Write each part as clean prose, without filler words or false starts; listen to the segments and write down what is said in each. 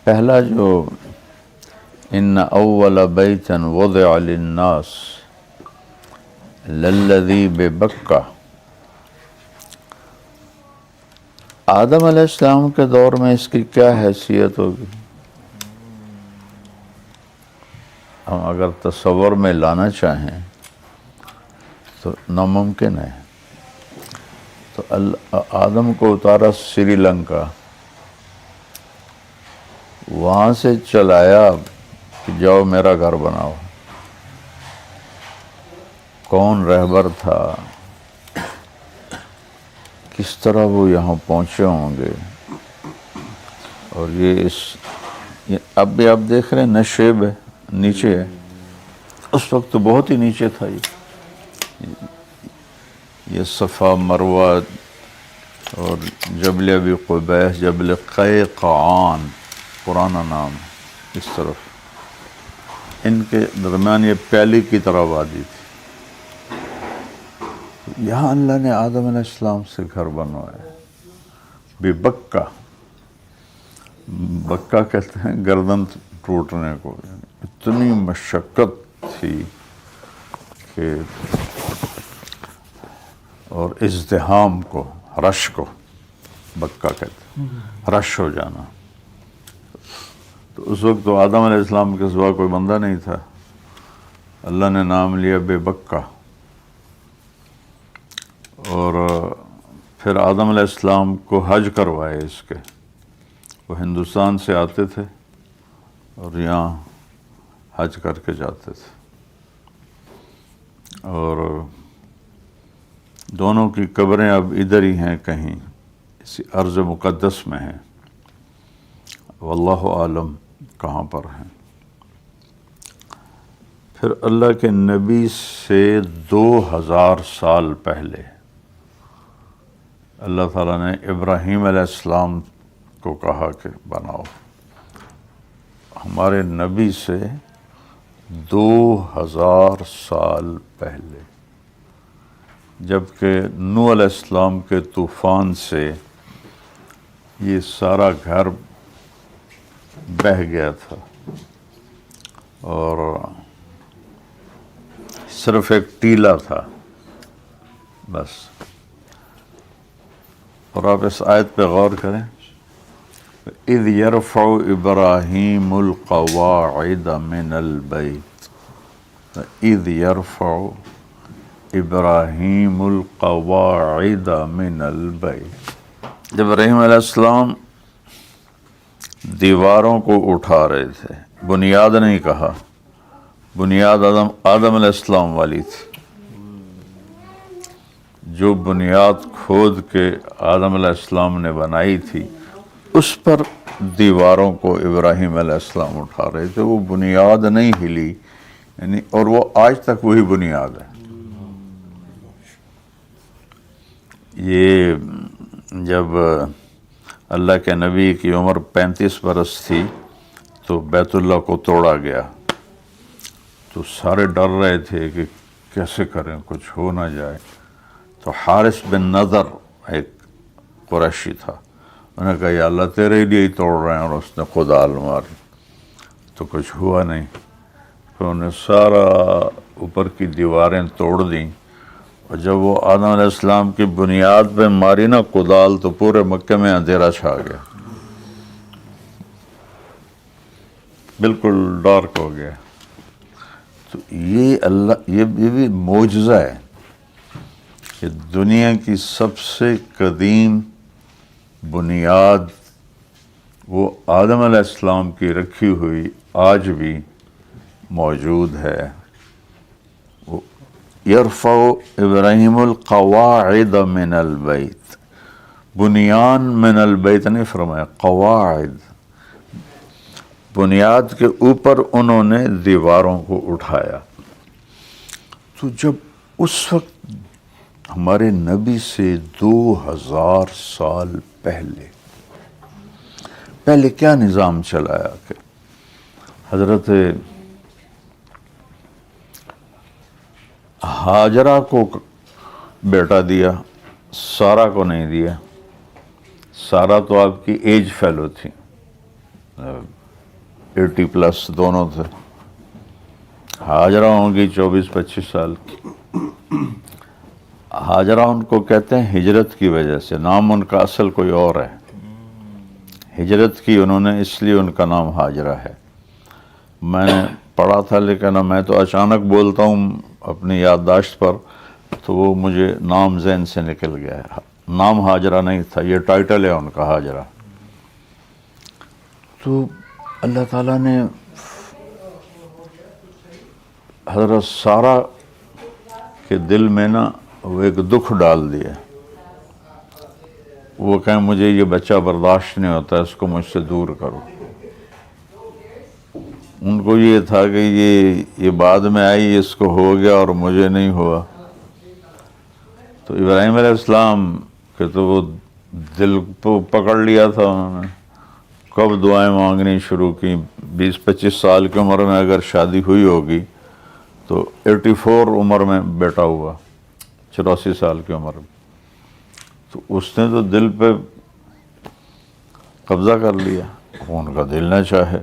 پہلا جو ان اول بیت وضع للناس للذی ببکہ، آدم علیہ السلام کے دور میں اس کی کیا حیثیت ہوگی؟ ہم اگر تصور میں لانا چاہیں تو ناممکن ہے۔ تو آدم کو اتارا سری لنکا، وہاں سے چلایا کہ جاؤ میرا گھر بناؤ۔ کون رہبر تھا، کس طرح وہ یہاں پہنچے ہوں گے؟ اور یہ اب بھی آپ دیکھ رہے ہیں نشیب ہے، نیچے ہے، اس وقت تو بہت ہی نیچے تھا۔ یہ صفا مروہ اور جبل ابی قبیس، جبل قیقعان پرانا نام، اس طرف ان کے درمیان یہ پیلی کی طرح وادی تھی۔ یہاں اللہ نے آدم علیہ السلام سے گھر بنوایا ببکہ۔ بکہ کہتے ہیں گردن ٹوٹنے کو، اتنی مشقت تھی کہ اور ازدحام کو، رش کو بکہ کہتے ہیں، رش ہو جانا۔ تو اس وقت تو آدم علیہ السلام کے سوا کوئی بندہ نہیں تھا، اللہ نے نام لیا بے بکہ۔ اور پھر آدم علیہ السلام کو حج کروائے اس کے، وہ ہندوستان سے آتے تھے اور یہاں حج کر کے جاتے تھے، اور دونوں کی قبریں اب ادھر ہی ہیں، کہیں اسی ارض مقدس میں ہیں، واللہ عالم کہاں پر ہیں۔ پھر اللہ کے نبی سے 2000 سال پہلے اللہ تعالیٰ نے ابراہیم علیہ السلام کو کہا کہ بناؤ۔ ہمارے نبی سے 2000 سال پہلے، جبکہ نوح علیہ السلام کے طوفان سے یہ سارا گھر بہہ گیا تھا اور صرف ایک ٹیلا تھا بس۔ اور آپ اس آیت پہ غور کریں، اذ یرفع ابراہیم القواعد من البیت، اذ یرفع ابراہیم القواعد من البیت، جب ابراہیم علیہ السلام دیواروں کو اٹھا رہے تھے، بنیاد نہیں کہا، بنیاد آدم علیہ السلام والی تھی۔ جو بنیاد کھود کے آدم علیہ السلام نے بنائی تھی، اس پر دیواروں کو ابراہیم علیہ السلام اٹھا رہے تھے، وہ بنیاد نہیں ہلی، یعنی اور وہ آج تک وہی بنیاد ہے۔ یہ جب اللہ کے نبی کی عمر 35 برس تھی تو بیت اللہ کو توڑا گیا، تو سارے ڈر رہے تھے کہ کیسے کریں، کچھ ہو نہ جائے۔ تو حارث بن نضر ایک قریشی تھا، انہوں نے کہا یا اللہ تیرے لیے ہی توڑ رہے ہیں، اور اس نے کدال ماری تو کچھ ہوا نہیں۔ پھر انہوں نے سارا اوپر کی دیواریں توڑ دیں، اور جب وہ آدم علیہ السلام کی بنیاد پہ ماری نا کدال، تو پورے مکے میں اندھیرا چھا گیا، بالکل ڈارک ہو گیا۔ تو یہ اللہ، یہ بھی معجزہ ہے کہ دنیا کی سب سے قدیم بنیاد وہ آدم علیہ السلام کی رکھی ہوئی آج بھی موجود ہے۔ یرفع ابراہیم القواعد من البیت، بنیان من البیت نہیں فرمایا، قواعد، بنیاد کے اوپر انہوں نے دیواروں کو اٹھایا۔ تو جب اس وقت ہمارے نبی سے 2000 سال پہلے کیا نظام چلایا کہ حضرت ہاجرہ کو بیٹا دیا، سارا کو نہیں دیا۔ سارا تو آپ کی ایج فیلو تھی، 80+ دونوں تھے. ہاجرہ ہوں گی 24-25 سال کی. ہاجرہ ان کو کہتے ہیں ہجرت کی وجہ سے، نام ان کا اصل کوئی اور ہے. ہجرت کی انہوں نے، اس لیے ان کا نام ہاجرہ ہے. میں نے پڑھا تھا، لیکن میں تو اچانک بولتا ہوں اپنی یادداشت پر، تو وہ مجھے نام ذہن سے نکل گیا ہے. نام ہاجرہ نہیں تھا، یہ ٹائٹل ہے ان کا ہاجرہ. تو اللہ تعالیٰ نے حضرت سارہ کے دل میں نا وہ ایک دکھ ڈال دیا. وہ کہیں مجھے یہ بچہ برداشت نہیں ہوتا، اس کو مجھ سے دور کرو. ان کو یہ تھا کہ یہ بعد میں آئی، اس کو ہو گیا اور مجھے نہیں ہوا. تو ابراہیم علیہ السلام کے تو وہ دل کو پکڑ لیا تھا انہوں نے. کب دعائیں مانگنی شروع کی. 20-25 سال کی عمر میں اگر شادی ہوئی ہوگی تو 84 عمر میں بیٹا ہوا، 84 سال کی عمر میں. تو اس نے تو دل پہ قبضہ کر لیا، ان کا دل نہ چاہے.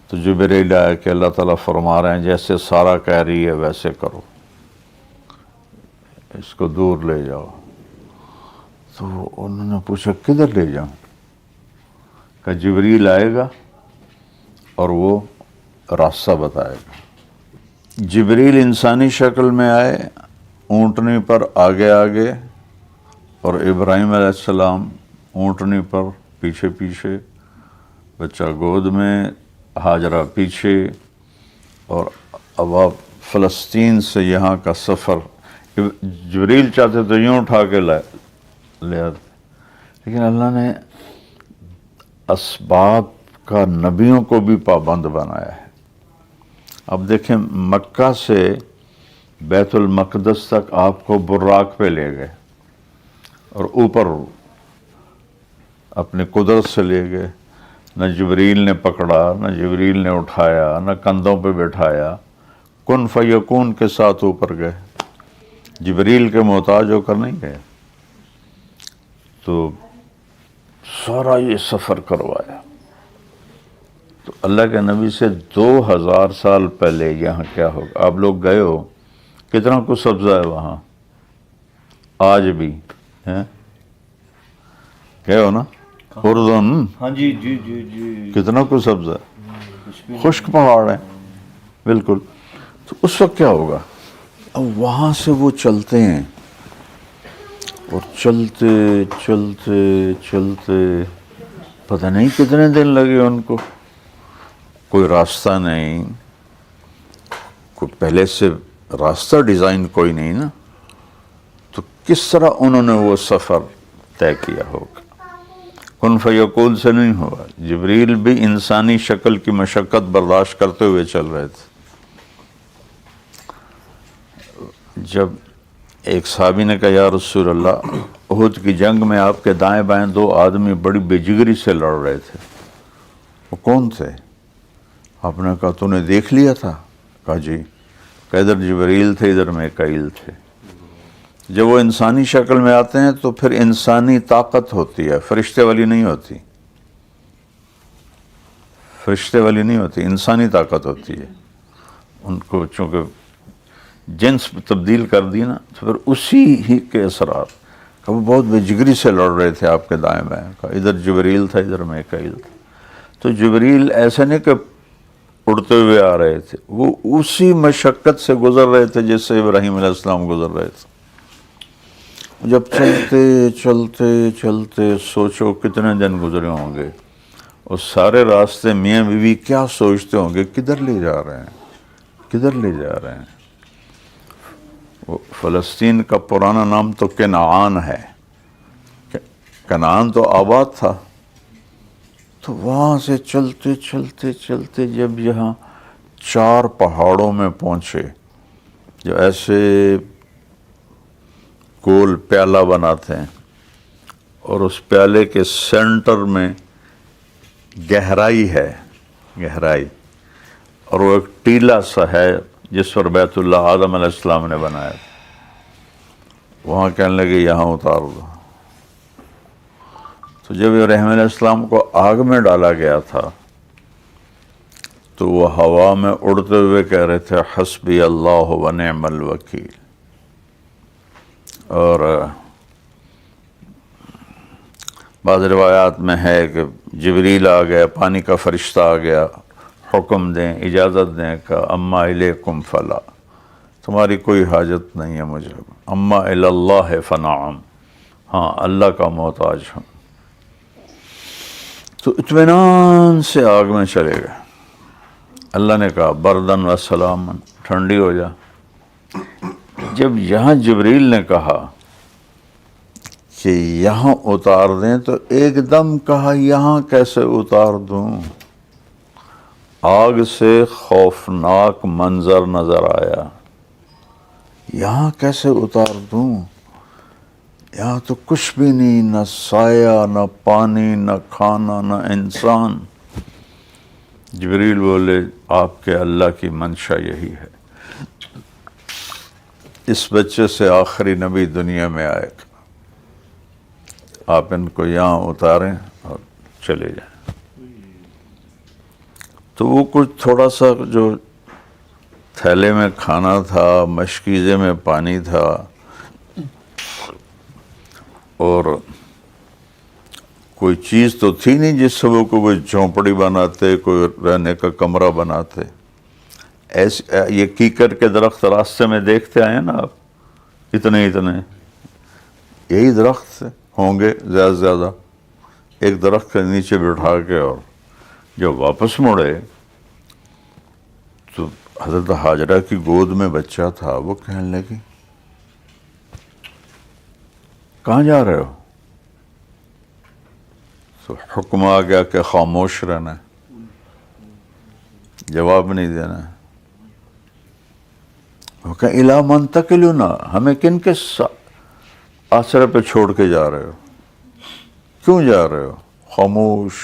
تو جبریل آیا کہ اللہ تعالیٰ فرما رہے ہیں جیسے سارہ کہہ رہی ہے ویسے کرو، اس کو دور لے جاؤ. تو انہوں نے پوچھا کدھر لے جاؤں؟ کہ جبریل آئے گا اور وہ راستہ بتائے گا. جبریل انسانی شکل میں آئے، اونٹنی پر آگے آگے، اور ابراہیم علیہ السلام اونٹنی پر پیچھے پیچھے، بچہ گود میں، ہاجرہ پیچھے. اور اب آپ فلسطین سے یہاں کا سفر، جبریل چاہتے تو یوں اٹھا کے لے آتے، لیکن اللہ نے اسباب کا نبیوں کو بھی پابند بنایا ہے. اب دیکھیں مکہ سے بیت المقدس تک آپ کو براق پہ لے گئے، اور اوپر اپنے قدرت سے لے گئے. نہ جبریل نے پکڑا، نہ جبریل نے اٹھایا، نہ کندھوں پہ بٹھایا. کن فیکون کے ساتھ اوپر گئے، جبریل کے محتاج ہو کر نہیں گئے. تو سارا یہ سفر کروایا. تو اللہ کے نبی سے 2000 سال پہلے یہاں کیا ہوگا. آپ لوگ گئے ہو، کتنا کچھ سبزہ ہے وہاں آج بھی ہے. گئے ہو نا اردن؟ ہاں جی جی جی جی. کتنا کچھ سبزہ ہے، خشک پہاڑ ہے بالکل. تو اس وقت کیا ہوگا؟ اب وہاں سے وہ چلتے ہیں، اور چلتے چلتے چلتے پتہ نہیں کتنے دن لگے ان کو. کوئی راستہ نہیں، کوئی پہلے سے راستہ ڈیزائن کوئی نہیں نا. تو کس طرح انہوں نے وہ سفر طے کیا ہوگا؟ کن فیکون سے نہیں ہوا. جبریل بھی انسانی شکل کی مشقت برداشت کرتے ہوئے چل رہے تھے. جب ایک صحابی نے کہا یا رسول اللہ، احد کی جنگ میں آپ کے دائیں بائیں 2 آدمی بڑی بے جگری سے لڑ رہے تھے، وہ کون تھے؟ آپ نے کہا تو نے دیکھ لیا تھا؟ کہا جی. کہ ادھر جبریل تھے، ادھر میکائیل تھے. جب وہ انسانی شکل میں آتے ہیں تو پھر انسانی طاقت ہوتی ہے، فرشتے والی نہیں ہوتی. فرشتے والی نہیں ہوتی، انسانی طاقت ہوتی ہے. ان کو چونکہ جنس تبدیل کر دی نا، تو پھر اسی ہی کے اثرات. کہ وہ بہت بے جگری سے لڑ رہے تھے آپ کے دائیں بائیں. کہا ادھر جبریل تھا، ادھر میکائیل تھا. تو جبریل ایسے نہیں کہ اڑتے ہوئے آ رہے تھے، وہ اسی مشقت سے گزر رہے تھے جس سے ابراہیم علیہ السلام گزر رہے تھے. جب چلتے چلتے چلتے سوچو کتنے دن گزرے ہوں گے، اور سارے راستے میاں بیوی کیا سوچتے ہوں گے، کدھر لے جا رہے ہیں، کدھر لے جا رہے ہیں. وہ فلسطین کا پرانا نام تو کنعان ہے، کنعان تو آباد تھا. تو وہاں سے چلتے چلتے چلتے جب یہاں 4 پہاڑوں میں پہنچے، جو ایسے گول پیالہ بناتے ہیں، اور اس پیالے کے سینٹر میں گہرائی ہے، گہرائی، اور وہ ایک ٹیلہ سا ہے جس پر بیت اللہ آدم علیہ السلام نے بنایا. وہاں کہنے لگے یہاں اتار دو. تو جب ابراہیم علیہ السلام کو آگ میں ڈالا گیا تھا تو وہ ہوا میں اڑتے ہوئے کہہ رہے تھے حسبی اللہ و نعم الوکیل. اور بعض روایات میں ہے کہ جبریل آ گیا، پانی کا فرشتہ آ گیا، حکم دیں، اجازت دیں کہ اما الیکم فلا، تمہاری کوئی حاجت نہیں ہے مجھے، اما الی اللہ فنعم، ہاں اللہ کا محتاج ہوں. تو اطمینان سے آگ میں چلے گئے. اللہ نے کہا بردن و سلامن، ٹھنڈی ہو جا. جب یہاں جبریل نے کہا کہ یہاں اتار دیں تو ایک دم کہا یہاں کیسے اتار دوں. آگ سے خوفناک منظر نظر آیا، یہاں کیسے اتار دوں، یہاں تو کچھ بھی نہیں، نہ سایہ، نہ پانی، نہ کھانا، نہ انسان. جبریل بولے آپ کے اللہ کی منشا یہی ہے، اس بچے سے آخری نبی دنیا میں آئے گا، آپ ان کو یہاں اتاریں اور چلے جائیں. تو وہ کچھ تھوڑا سا جو تھیلے میں کھانا تھا، مشکیزے میں پانی تھا، اور کوئی چیز تو تھی نہیں جس سے وہ کوئی جھونپڑی بناتے، کوئی رہنے کا کمرہ بناتے. ایسے یہ کیکر کے درخت راستے میں دیکھتے آئے نا آپ، اتنے یہی درخت ہوں گے زیادہ سے زیادہ، ایک درخت کے نیچے بٹھا کے. اور جب واپس مڑے تو حضرت ہاجرہ کی گود میں بچہ تھا. وہ کہنے لگی کہاں جا رہے ہو؟ تو حکم آ گیا کہ خاموش رہنا ہے، جواب نہیں دینا ہے. وہ کہ الا منتقلون، ہمیں کن کے آسرے پہ چھوڑ کے جا رہے ہو، کیوں جا رہے ہو؟ خاموش.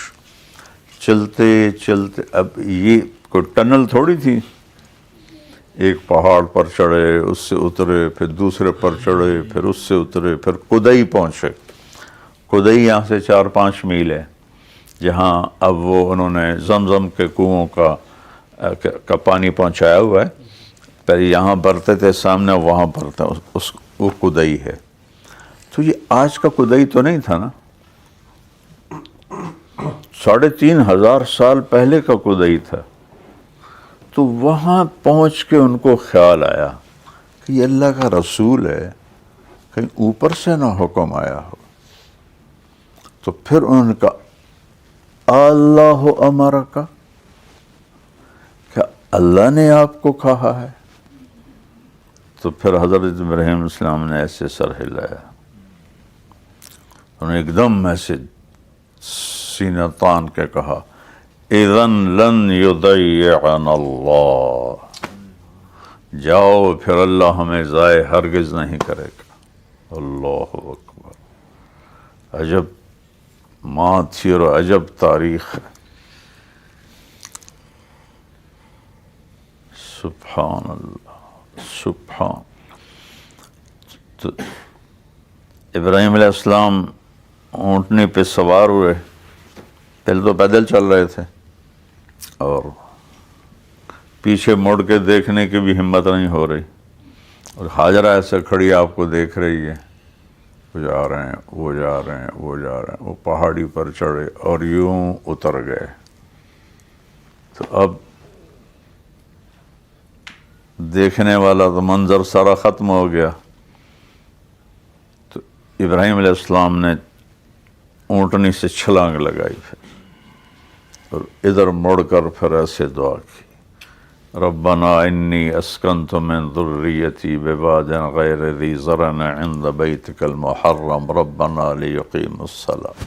چلتے چلتے، اب یہ کوئی ٹنل تھوڑی تھی، ایک پہاڑ پر چڑھے، اس سے اترے، پھر دوسرے پر چڑھے، پھر اس سے اترے، پھر قدئی پہنچے. قدئی یہاں سے 4-5 میل ہے، جہاں اب وہ انہوں نے زمزم کے کنوؤں کا پانی پہنچایا ہوا ہے. پہلے یہاں برتے تھے سامنے، وہاں برتا، وہ قدئی ہے. تو یہ آج کا قدئی تو نہیں تھا نا، 3500 سال پہلے کا قدئی تھا. تو وہاں پہنچ کے ان کو خیال آیا کہ یہ اللہ کا رسول ہے، کہیں اوپر سے نہ حکم آیا ہو. تو پھر انہوں نے کہا اللہ امرکا، کیا اللہ نے آپ کو کہا ہے؟ تو پھر حضرت ابراہیم علیہ السلام نے ایسے سر ہلایا، انہوں نے ایک دم ایسے سینہ تان کے کہا اذن لن یضیعنا اللہ، جاؤ پھر اللہ ہمیں ضائع ہرگز نہیں کرے گا. اللہ اکبر. عجب ماں تھی اور عجب تاریخ ہے. سبحان اللہ سبحان. تو ابراہیم علیہ السلام اونٹنی پہ سوار ہوئے، پہلے تو پیدل چل رہے تھے، اور پیچھے مڑ کے دیکھنے کی بھی ہمت نہیں ہو رہی. اور ہاجرہ ایسے کھڑی آپ کو دیکھ رہی ہے، وہ جا رہے ہیں، وہ جا رہے ہیں، وہ جا رہے ہیں. وہ پہاڑی پر چڑھے اور یوں اتر گئے. تو اب دیکھنے والا تو منظر سارا ختم ہو گیا. تو ابراہیم علیہ السلام نے اونٹنی سے چھلانگ لگائی، پھر اور ادھر مڑ کر پھر ایسے دعا کی ربنا انی اسکنت من ذریتی بواد غیر ذی زرع عند بیتک المحرم ربنا لیقیموا الصلاۃ.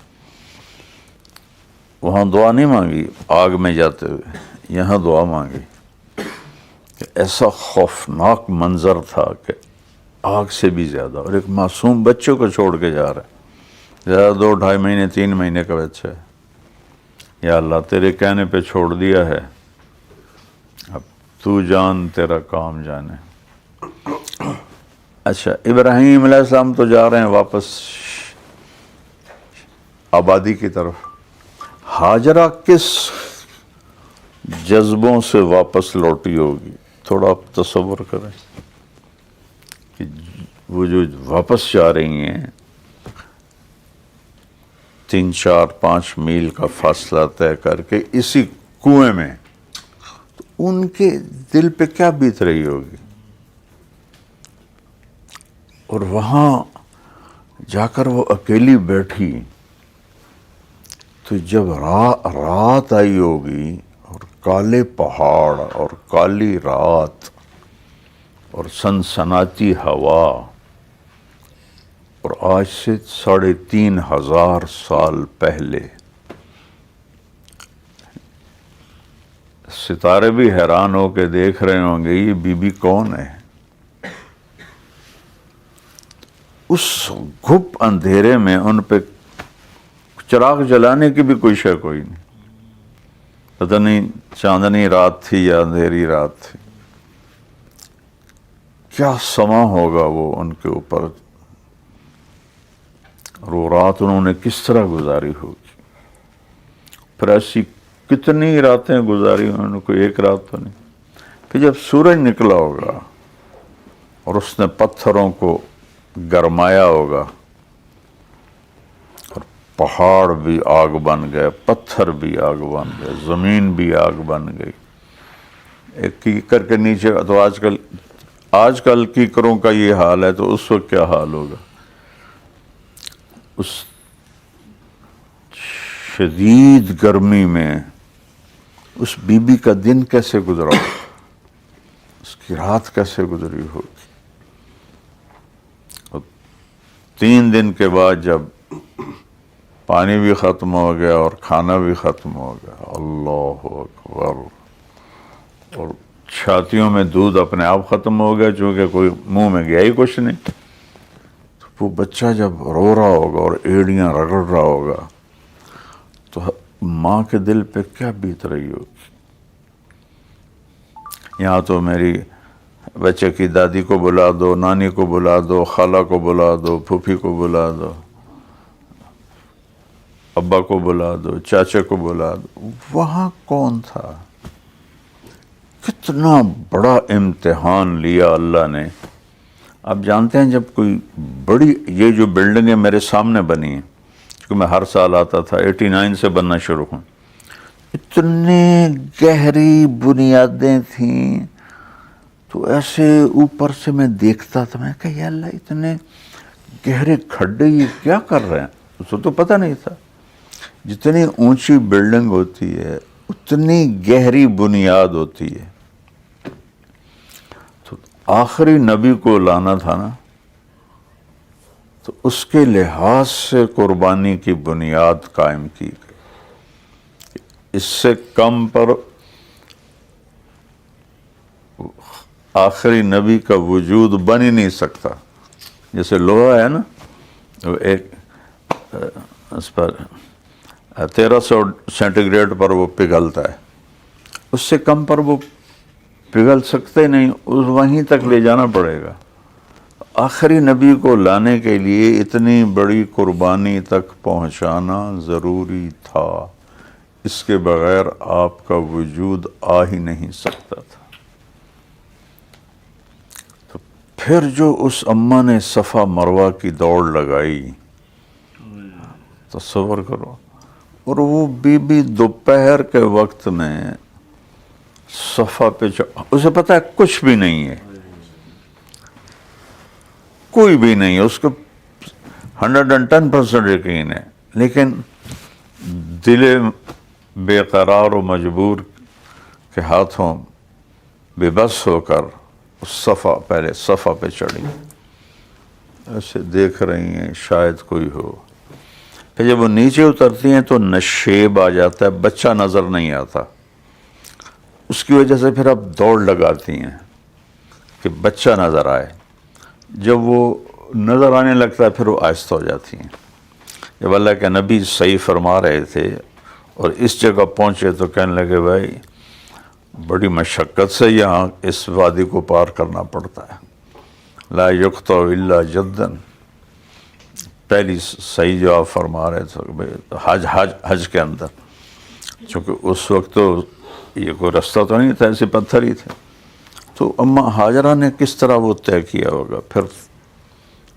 وہاں دعا نہیں مانگی آگ میں جاتے ہوئے، یہاں دعا مانگی کہ ایسا خوفناک منظر تھا کہ آگ سے بھی زیادہ، اور ایک معصوم بچوں کو چھوڑ کے جا رہا ہے، زیادہ 2-2.5 مہینے 3 مہینے کا بچہ ہے. یا اللہ تیرے کہنے پہ چھوڑ دیا ہے، اب تو جان تیرا کام جانے. اچھا ابراہیم علیہ السلام تو جا رہے ہیں واپس آبادی کی طرف. ہاجرہ کس جذبوں سے واپس لوٹی ہوگی. تھوڑا آپ تصور کریں کہ وہ جو واپس جا رہی ہیں 3, 4, 5 میل کا فاصلہ طے کر کے اسی کنویں میں، تو ان کے دل پہ کیا بیت رہی ہوگی. اور وہاں جا کر وہ اکیلی بیٹھی تو جب رات آئی ہوگی اور کالے پہاڑ اور کالی رات اور سنسناتی ہوا، اور آج سے 3,500 سال پہلے ستارے بھی حیران ہو کے دیکھ رہے ہوں گے یہ بی بی کون ہے. اس گھپ اندھیرے میں ان پہ چراغ جلانے کی بھی کوئی شے کوئی نہیں. پتہ نہیں چاندنی رات تھی یا اندھیری رات تھی. کیا سما ہوگا وہ ان کے اوپر، اور وہ رات انہوں نے کس طرح گزاری ہوگی. پھر ایسی کتنی راتیں گزاری انہوں نے، کوئی ایک رات تو نہیں. پھر جب سورج نکلا ہوگا اور اس نے پتھروں کو گرمایا ہوگا اور پہاڑ بھی آگ بن گئے، پتھر بھی آگ بن گئے، زمین بھی آگ بن گئی. ایک کیکر کے نیچے تو آج کل کیکروں کا یہ حال ہے، تو اس وقت کیا حال ہوگا. اس شدید گرمی میں اس بی بی کا دن کیسے گزرا ہوگا، اس کی رات کیسے گزری ہوگی. 3 دن کے بعد جب پانی بھی ختم ہو گیا اور کھانا بھی ختم ہو گیا، اللہ اکبر، اور چھاتیوں میں دودھ اپنے آپ ختم ہو گیا چونکہ کوئی منہ میں گیا ہی کچھ نہیں. تو وہ بچہ جب رو رہا ہوگا اور ایڑیاں رگڑ رہا ہوگا تو ماں کے دل پہ کیا بیت رہی ہوگی. یہاں تو میری بچے کی دادی کو بلا دو، نانی کو بلا دو، خالہ کو بلا دو، پھوپھی کو بلا دو، ابا کو بلا دو، چاچے کو بلا دو. وہاں کون تھا؟ کتنا بڑا امتحان لیا اللہ نے. آپ جانتے ہیں جب کوئی بڑی، یہ جو بلڈنگیں میرے سامنے بنی ہیں، کیونکہ میں ہر سال آتا تھا، 89 سے بننا شروع ہوں، اتنے گہری بنیادیں تھیں. تو ایسے اوپر سے میں دیکھتا تھا، میں کہا یا اللہ اتنے گہرے کھڈے یہ کیا کر رہے ہیں. اس کو تو پتہ نہیں تھا جتنی اونچی بلڈنگ ہوتی ہے اتنی گہری بنیاد ہوتی ہے. تو آخری نبی کو لانا تھا نا، تو اس کے لحاظ سے قربانی کی بنیاد قائم کی گئی. اس سے کم پر آخری نبی کا وجود بن ہی نہیں سکتا. جیسے لوہا ہے نا، وہ ایک اس پر 1300 سینٹی گریڈ پر وہ پگھلتا ہے، اس سے کم پر وہ پگھل سکتے نہیں، وہیں تک لے جانا پڑے گا. آخری نبی کو لانے کے لیے اتنی بڑی قربانی تک پہنچانا ضروری تھا. اس کے بغیر آپ کا وجود آ ہی نہیں سکتا تھا. تو پھر جو اس اماں نے صفا مروہ کی دوڑ لگائی، تصور کرو. اور وہ بی بی دوپہر کے وقت میں صفا پہ اسے پتہ ہے کچھ بھی نہیں ہے، کوئی بھی نہیں ہے، اس کو 110% یقین ہے، لیکن دل بے قرار و مجبور کے ہاتھوں بے بس ہو کر پہلے صفا پہ چڑھی، ایسے دیکھ رہی ہیں شاید کوئی ہو. پھر جب وہ نیچے اترتی ہیں تو نشیب آ جاتا ہے، بچہ نظر نہیں آتا. اس کی وجہ سے پھر اب دوڑ لگاتی ہیں کہ بچہ نظر آئے. جب وہ نظر آنے لگتا ہے پھر وہ آہستہ ہو جاتی ہیں. جب اللہ کے نبی صحیح فرما رہے تھے اور اس جگہ پہنچے تو کہنے لگے بھائی بڑی مشقت سے یہاں اس وادی کو پار کرنا پڑتا ہے. لا یقطع الا جدن، پہلی صحیح جواب فرما رہے تھے حج کے اندر، چونکہ اس وقت تو یہ کوئی رستہ تو نہیں تھا، ایسے پتھر ہی تھے. تو اماں ہاجرہ نے کس طرح وہ طے کیا ہوگا؟ پھر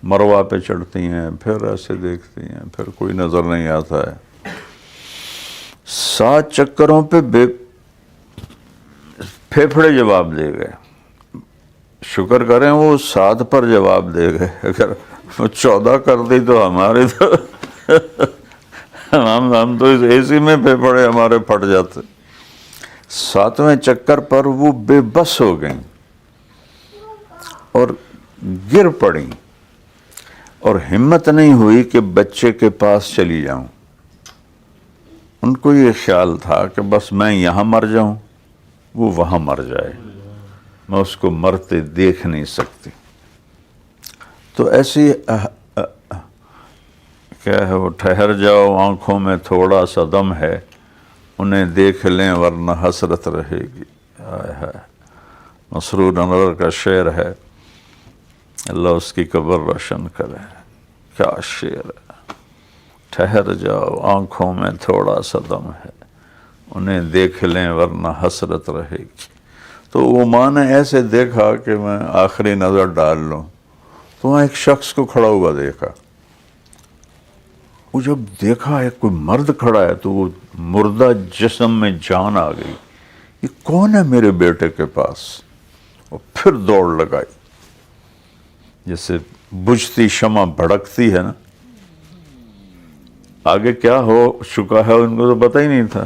مروہ پہ چڑھتی ہیں، پھر ایسے دیکھتی ہیں، پھر کوئی نظر نہیں آتا ہے. 7 چکروں پہ پھیپھڑے جواب دے گئے. شکر کریں وہ 7 پر جواب دے گئے، اگر وہ 14 کر دی تو ہمارے تو ہم تو اس اے سی میں پھیپھڑے ہمارے پھٹ جاتے. 7ویں چکر پر وہ بے بس ہو گئیں اور گر پڑیں، اور ہمت نہیں ہوئی کہ بچے کے پاس چلی جاؤں. ان کو یہ خیال تھا کہ بس میں یہاں مر جاؤں، وہ وہاں مر جائے، میں اس کو مرتے دیکھ نہیں سکتی. تو ایسی کیا ہے وہ، ٹھہر جاؤ آنکھوں میں تھوڑا سا دم ہے، انہیں دیکھ لیں ورنہ حسرت رہے گی. ہائے ہائے، مسرور انور کا شعر ہے، اللہ اس کی قبر روشن کرے. کیا شعر ہے. ٹھہر جاؤ آنکھوں میں تھوڑا سا دم ہے، انہیں دیکھ لیں ورنہ حسرت رہے گی. تو وہ ماں نے ایسے دیکھا کہ میں آخری نظر ڈال لوں، تو وہاں ایک شخص کو کھڑا ہوا دیکھا. وہ جب دیکھا ایک کوئی مرد کھڑا ہے تو وہ مردہ جسم میں جان آ گئی. یہ کون ہے میرے بیٹے کے پاس؟ اور پھر دوڑ لگائی، جیسے بجھتی شمع بھڑکتی ہے نا. آگے کیا ہو چکا ہے ان کو تو پتہ ہی نہیں تھا.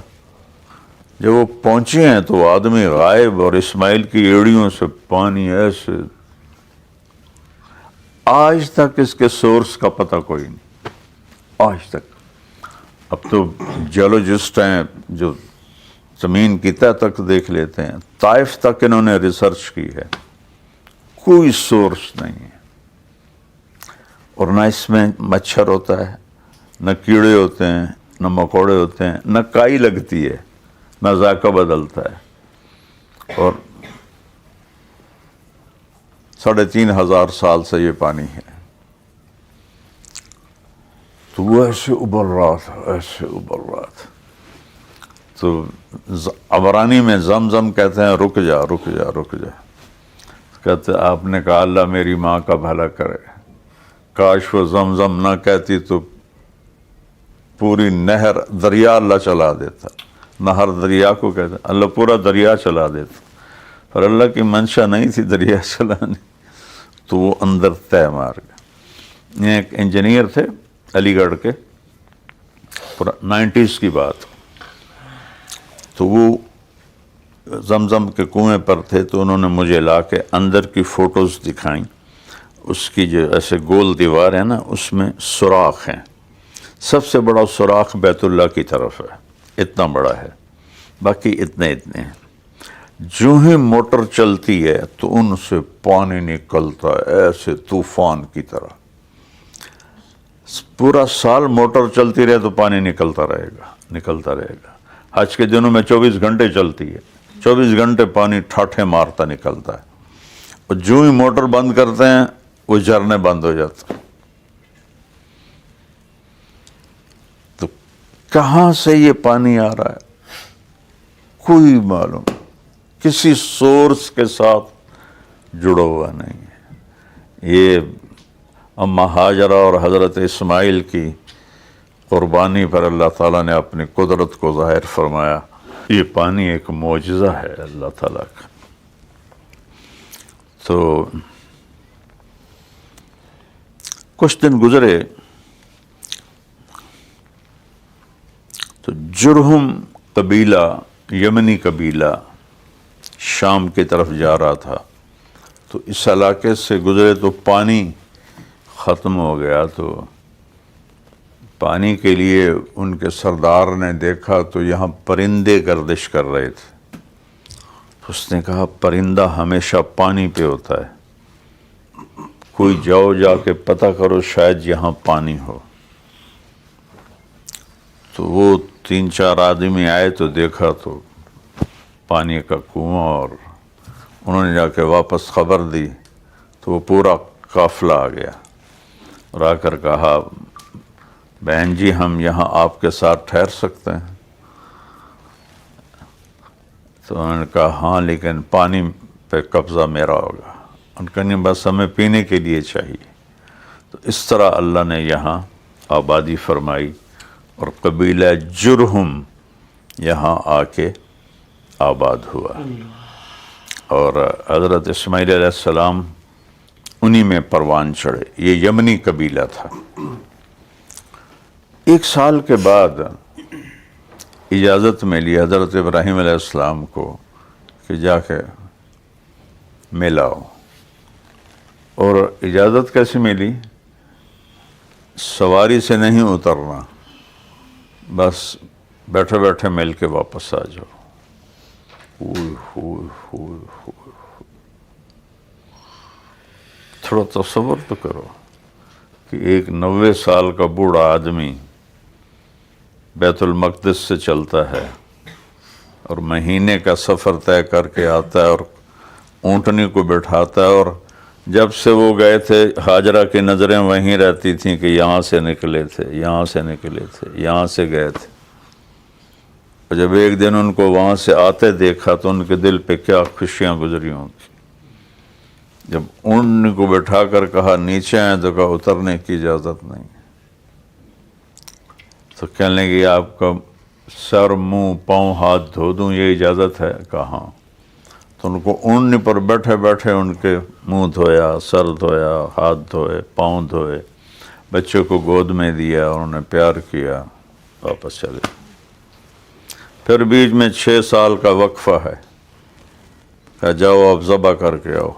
جب وہ پہنچے ہیں تو آدمی غائب، اور اسماعیل کی ایڑیوں سے پانی ایسے. آج تک اس کے سورس کا پتہ کوئی نہیں، آج تک. اب تو جیولوجسٹ ہیں جو زمین کی تہ تک دیکھ لیتے ہیں. طائف تک انہوں نے ریسرچ کی ہے، کوئی سورس نہیں ہے. اور نہ اس میں مچھر ہوتا ہے، نہ کیڑے ہوتے ہیں، نہ مکوڑے ہوتے ہیں، نہ کائی لگتی ہے، نہ ذائقہ بدلتا ہے. اور 3,500 سال سے یہ پانی ہے. تو وہ ایسے ابل رہا تھا، ایسے ابل رہا تھا. تو عبرانی میں زمزم کہتے ہیں رک جا رک جا رک جا. کہتے آپ نے کہا اللہ میری ماں کا بھلا کرے، کاش وہ زمزم نہ کہتی تو پوری نہر دریا اللہ چلا دیتا. نہر دریا کو کہتے ہیں، اللہ پورا دریا چلا دیتا. اور اللہ کی منشا نہیں تھی دریا چلانی، تو وہ اندر طے مار گیا. یہ ایک انجینئر تھے علی گڑھ کے، 90s کی بات. تو وہ زمزم کے کنویں پر تھے، تو انہوں نے مجھے لا کے اندر کی فوٹوز دکھائیں. اس کی جو ایسے گول دیوار ہے نا، اس میں سوراخ ہیں. سب سے بڑا سوراخ بیت اللہ کی طرف ہے، اتنا بڑا ہے، باقی اتنے ہیں. جو ہی موٹر چلتی ہے تو ان سے پانی نکلتا ہے ایسے طوفان کی طرح. پورا سال موٹر چلتی رہے تو پانی نکلتا رہے گا. آج کے دنوں میں 24 گھنٹے چلتی ہے، 24 گھنٹے پانی ٹھاٹھے مارتا نکلتا ہے. اور جو ہی موٹر بند کرتے ہیں وہ جھرنے بند ہو جاتے ہیں. تو کہاں سے یہ پانی آ رہا ہے کوئی معلوم، کسی سورس کے ساتھ جڑا ہوا نہیں ہے. یہ اما ہاجرہ اور حضرت اسماعیل کی قربانی پر اللہ تعالیٰ نے اپنی قدرت کو ظاہر فرمایا. یہ پانی ایک معجزہ ہے اللہ تعالیٰ کا. تو کچھ دن گزرے تو جرہم قبیلہ، یمنی قبیلہ شام کی طرف جا رہا تھا. تو اس علاقے سے گزرے تو پانی ختم ہو گیا. تو پانی کے لیے ان کے سردار نے دیکھا تو یہاں پرندے گردش کر رہے تھے. اس نے کہا پرندہ ہمیشہ پانی پہ ہوتا ہے، کوئی جاؤ جا کے پتہ کرو شاید یہاں پانی ہو. تو وہ 3-4 آدمی آئے تو دیکھا تو پانی کا کنواں، اور انہوں نے جا کے واپس خبر دی. تو وہ پورا قافلہ آ گیا اور آ کر کہا بہن جی ہم یہاں آپ کے ساتھ ٹھہر سکتے ہیں؟ تو انہوں نے کہا ہاں لیکن پانی پہ قبضہ میرا ہوگا. ان کا نہیں، بس ہمیں پینے کے لیے چاہیے. تو اس طرح اللہ نے یہاں آبادی فرمائی اور قبیلہ جرہم یہاں آ کے آباد ہوا. اور حضرت اسماعیل علیہ السلام انہی میں پروان چڑھے. یہ یمنی قبیلہ تھا. 1 سال کے بعد اجازت ملی حضرت ابراہیم علیہ السلام کو کہ جا کے ملاؤ. اور اجازت کیسے ملی؟ سواری سے نہیں اترنا، بس بیٹھے بیٹھے مل کے واپس آ جاؤ. تھوڑا تصور تو کرو کہ ایک 90 سال کا بوڑھا آدمی بیت المقدس سے چلتا ہے اور مہینے کا سفر طے کر کے آتا ہے اور اونٹنی کو بٹھاتا ہے. اور جب سے وہ گئے تھے ہاجرہ کی نظریں وہیں رہتی تھیں کہ یہاں سے نکلے تھے، یہاں سے نکلے تھے، یہاں سے گئے تھے. اور جب ایک دن ان کو وہاں سے آتے دیکھا تو ان کے دل پہ کیا خوشیاں گزری ہوں گی. جب اونٹنی کو بٹھا کر کہا نیچے آئیں تو کہا اترنے کی اجازت نہیں. تو کہنے لگے آپ کا سر، منہ، پاؤں، ہاتھ دھو دوں، یہ اجازت ہے؟ کہا ہاں. تو ان کو اونٹنی پر بیٹھے بیٹھے ان کے منہ دھویا، سر دھویا، ہاتھ دھوئے، پاؤں دھوئے، بچوں کو گود میں دیا، انہوں نے پیار کیا، واپس چلے. پھر بیچ میں 6 سال کا وقفہ ہے. کہا جاؤ آپ ذبح کر کے آؤ.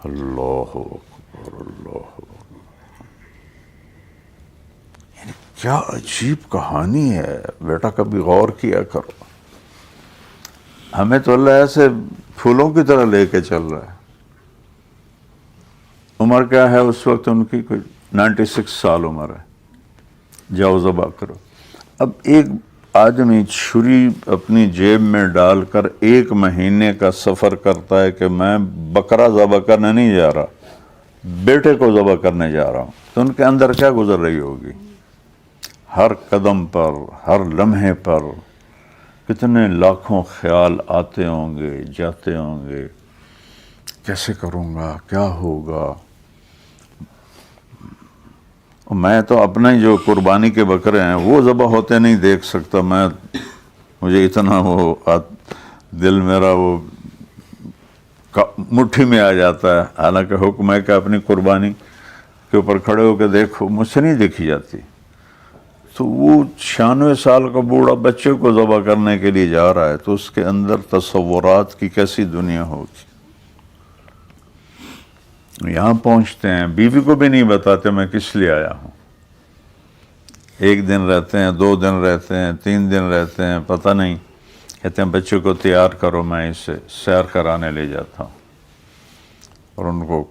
اللہ اکبر، اللہ اکبر. کیا عجیب کہانی ہے بیٹا، کبھی غور کیا کرو. ہمیں تو اللہ ایسے پھولوں کی طرح لے کے چل رہا ہے. عمر کیا ہے اس وقت ان کی؟ کوئی 96 سال عمر ہے. جاؤ ذبح کرو. اب ایک آدمی چھری اپنی جیب میں ڈال کر 1 مہینے کا سفر کرتا ہے کہ میں بکرا ذبح کرنے نہیں جا رہا، بیٹے کو ذبح کرنے جا رہا ہوں. تو ان کے اندر کیا گزر رہی ہوگی؟ ہر قدم پر، ہر لمحے پر کتنے لاکھوں خیال آتے ہوں گے، جاتے ہوں گے. کیسے کروں گا، کیا ہوگا. میں تو اپنے جو قربانی کے بکرے ہیں وہ ذبح ہوتے نہیں دیکھ سکتا. مجھے اتنا وہ دل میرا وہ مٹھی میں آ جاتا ہے. حالانکہ حکم ہے کہ اپنی قربانی کے اوپر کھڑے ہو کے دیکھو، مجھ سے نہیں دیکھی جاتی. تو وہ 96 سال کا بوڑھا بچے کو ذبح کرنے کے لیے جا رہا ہے تو اس کے اندر تصورات کی کیسی دنیا ہوگی. یہاں پہنچتے ہیں، بیوی کو بھی نہیں بتاتے میں کس لیے آیا ہوں. 1 دن رہتے ہیں، 2 دن رہتے ہیں، 3 دن رہتے ہیں، پتہ نہیں. کہتے ہیں بچے کو تیار کرو، میں اسے سیر کرانے لے جاتا ہوں. اور ان کو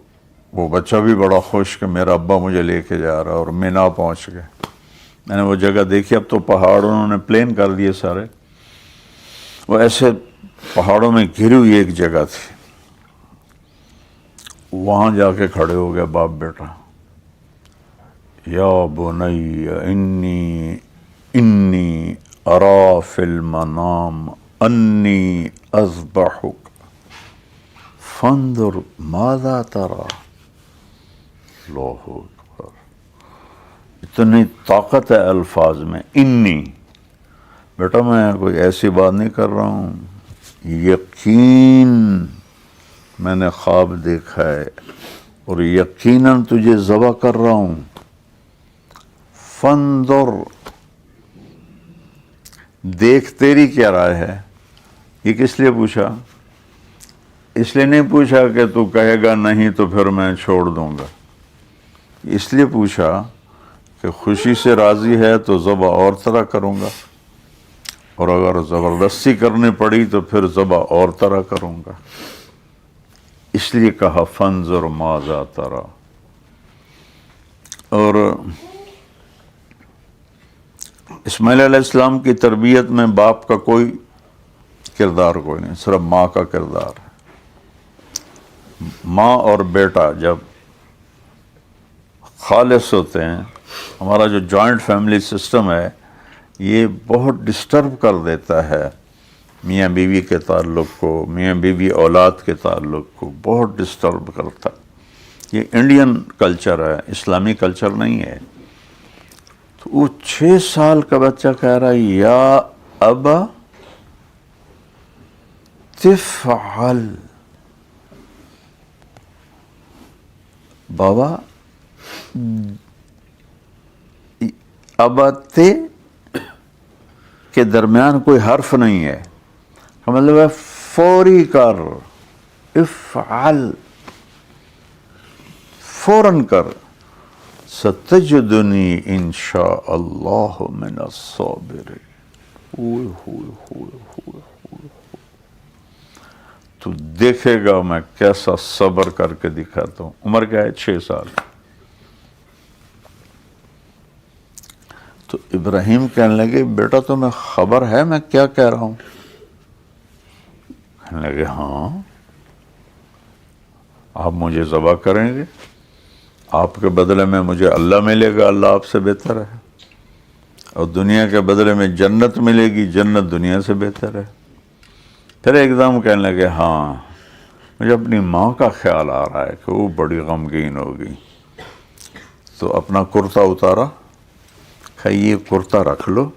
وہ بچہ بھی بڑا خوش کہ میرا ابا مجھے لے کے جا رہا. اور مینا پہنچ گئے. میں نے وہ جگہ دیکھی. اب تو پہاڑ انہوں نے پلین کر دیے سارے. وہ ایسے پہاڑوں میں گھری ہوئی ایک جگہ تھی. وہاں جا کے کھڑے ہو گئے باپ بیٹا. یا بنی انی ارا فی المنام انی اذبحک فانظر ماذا ترى. اللہ اکبر. اتنی طاقت ہے الفاظ میں. انی، بیٹا میں کوئی ایسی بات نہیں کر رہا ہوں، یقین میں نے خواب دیکھا ہے اور یقیناً تجھے ذبح کر رہا ہوں. فانظر، دیکھ تیری کیا رائے ہے. یہ کس لیے پوچھا؟ اس لیے نہیں پوچھا کہ تو کہے گا نہیں تو پھر میں چھوڑ دوں گا. اس لیے پوچھا کہ خوشی سے راضی ہے تو ذبح اور طرح کروں گا، اور اگر زبردستی کرنی پڑی تو پھر ذبح اور طرح کروں گا. اس لیے کہا فانظر ماذا ترى. اور اسماعیل علیہ السلام کی تربیت میں باپ کا کوئی کردار کوئی نہیں، صرف ماں کا کردار ہے. ماں اور بیٹا جب خالص ہوتے ہیں، ہمارا جو جوائنٹ فیملی سسٹم ہے یہ بہت ڈسٹرب کر دیتا ہے میاں بیوی کے تعلق کو، میاں بیوی اولاد کے تعلق کو بہت ڈسٹرب کرتا. یہ انڈین کلچر ہے، اسلامی کلچر نہیں ہے. تو وہ 6 سال کا بچہ کہہ رہا ہے یا ابا تفعل، بابا ابا تے کے درمیان کوئی حرف نہیں ہے، کا مطلب ہے فوری کر، افعل فوراً کر، ستجدنی انشاء اللہ من الصابرین. ہوئے ہوئے ہوئے ہوئے ہوئے، تو دیکھے گا میں کیسا صبر کر کے دکھاتا ہوں. عمر کیا ہے؟ 6 سال. تو ابراہیم کہنے لگے بیٹا تمہیں خبر ہے میں کیا کہہ رہا ہوں؟ کہنے لگے ہاں. آپ مجھے ذبح کریں گے، آپ کے بدلے میں مجھے اللہ ملے گا، اللہ آپ سے بہتر ہے، اور دنیا کے بدلے میں جنت ملے گی، جنت دنیا سے بہتر ہے. پھر ایک دم کہنے لگے ہاں مجھے اپنی ماں کا خیال آ رہا ہے کہ وہ بڑی غمگین ہوگی. تو اپنا کرتا اتارا، کہ یہ کرتا رکھ لو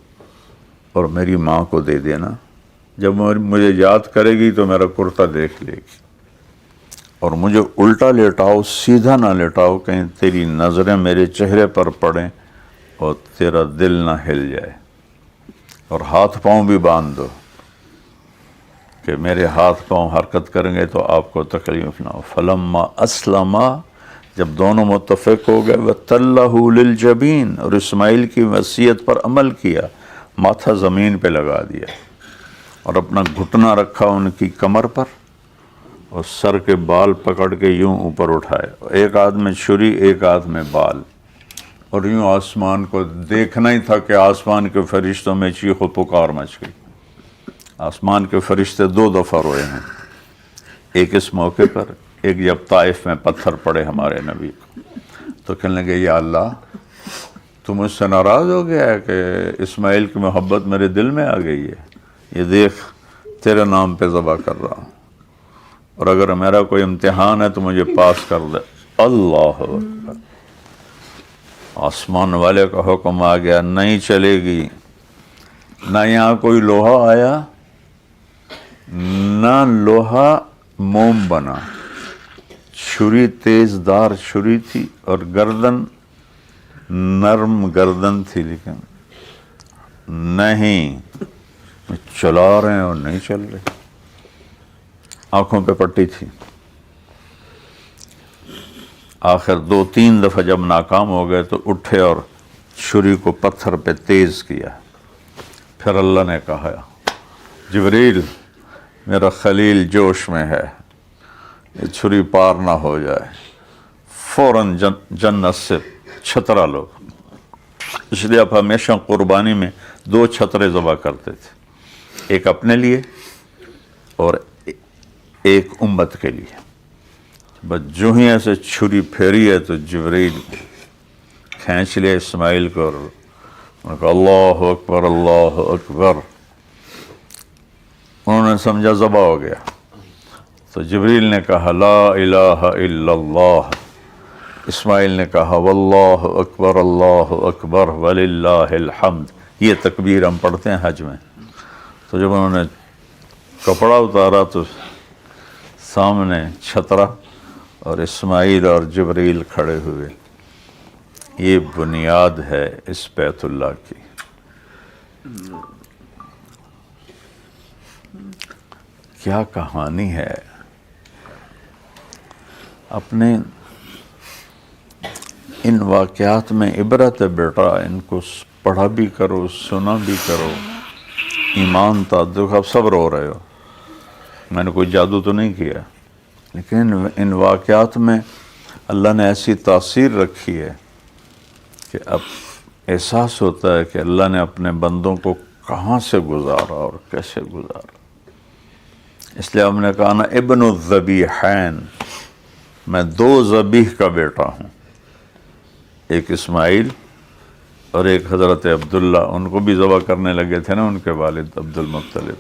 اور میری ماں کو دے دینا، جب مجھے یاد کرے گی تو میرا کرتا دیکھ لے گی، اور مجھے الٹا لیٹاؤ، سیدھا نہ لیٹاؤ، کہیں تیری نظریں میرے چہرے پر پڑیں اور تیرا دل نہ ہل جائے، اور ہاتھ پاؤں بھی باندھ دو کہ میرے ہاتھ پاؤں حرکت کریں گے تو آپ کو تکلیف نہ ہو. فلما اسلما، جب دونوں متفق ہو گئے، وَتَلَّهُ لِلْجَبِينِ، اور اسماعیل کی وصیت پر عمل کیا، ماتھا زمین پہ لگا دیا اور اپنا گھٹنا رکھا ان کی کمر پر اور سر کے بال پکڑ کے یوں اوپر اٹھائے، ایک ہاتھ میں چھری ایک ہاتھ میں بال، اور یوں آسمان کو دیکھنا ہی تھا کہ آسمان کے فرشتوں میں چیخ و پکار مچ گئی. آسمان کے فرشتے 2 دفعہ روئے ہیں، ایک اس موقع پر، ایک جب طائف میں پتھر پڑے ہمارے نبی کو. تو کہنے لگے یا اللہ تو مجھ سے ناراض ہو گیا ہے کہ اسماعیل کی محبت میرے دل میں آ گئی ہے، یہ دیکھ تیرے نام پہ ذبح کر رہا ہوں، اور اگر میرا کوئی امتحان ہے تو مجھے پاس کر دے. اللہ اکبر. آسمان والے کا حکم آ گیا، نہیں چلے گی. نہ یہاں کوئی لوہا آیا، نہ لوہا موم بنا، چھری تیز دار چھری تھی اور گردن نرم گردن تھی، لیکن نہیں چلا رہے ہیں اور نہیں چل رہے. آنکھوں پہ پٹی تھی. آخر 2-3 دفعہ جب ناکام ہو گئے تو اٹھے اور چھری کو پتھر پہ تیز کیا. پھر اللہ نے کہا جبریل میرا خلیل جوش میں ہے، یہ چھری پار نہ ہو جائے. فوراً جنت سے چھترا لو. اس لیے آپ ہمیشہ قربانی میں 2 چھترے ذبح کرتے تھے، ایک اپنے لیے اور ایک امت کے لیے. بس جو ہی ایسے چھری پھیری ہے تو جبریل کھینچ لیا اسماعیل کو، اور انہوں نے کہا اللہ اکبر اللہ اکبر. انہوں نے سمجھا ذبح ہو گیا. تو جبریل نے کہا لا الہ الا اللہ. اسماعیل نے کہا واللہ اکبر اللہ اکبر وللہ الحمد. یہ تکبیر ہم پڑھتے ہیں حج میں. تو جب انہوں نے کپڑا اتارا تو سامنے چھترا اور اسماعیل اور جبریل کھڑے ہوئے. یہ بنیاد ہے اس بیت اللہ کی. کیا کہانی ہے. اپنے ان واقعات میں عبرت ہے بیٹا، ان کو پڑھا بھی کرو، سنا بھی کرو. ایمان تھا. دیکھو اب سب رو رہے ہو، میں نے کوئی جادو تو نہیں کیا، لیکن ان واقعات میں اللہ نے ایسی تاثیر رکھی ہے کہ اب احساس ہوتا ہے کہ اللہ نے اپنے بندوں کو کہاں سے گزارا اور کیسے گزارا. اس لیے ہم نے کہا نا ابن الذبیحین، میں 2 ذبیح کا بیٹا ہوں، ایک اسماعیل اور ایک حضرت عبداللہ، ان کو بھی ذبح کرنے لگے تھے نا ان کے والد عبد المطلب۔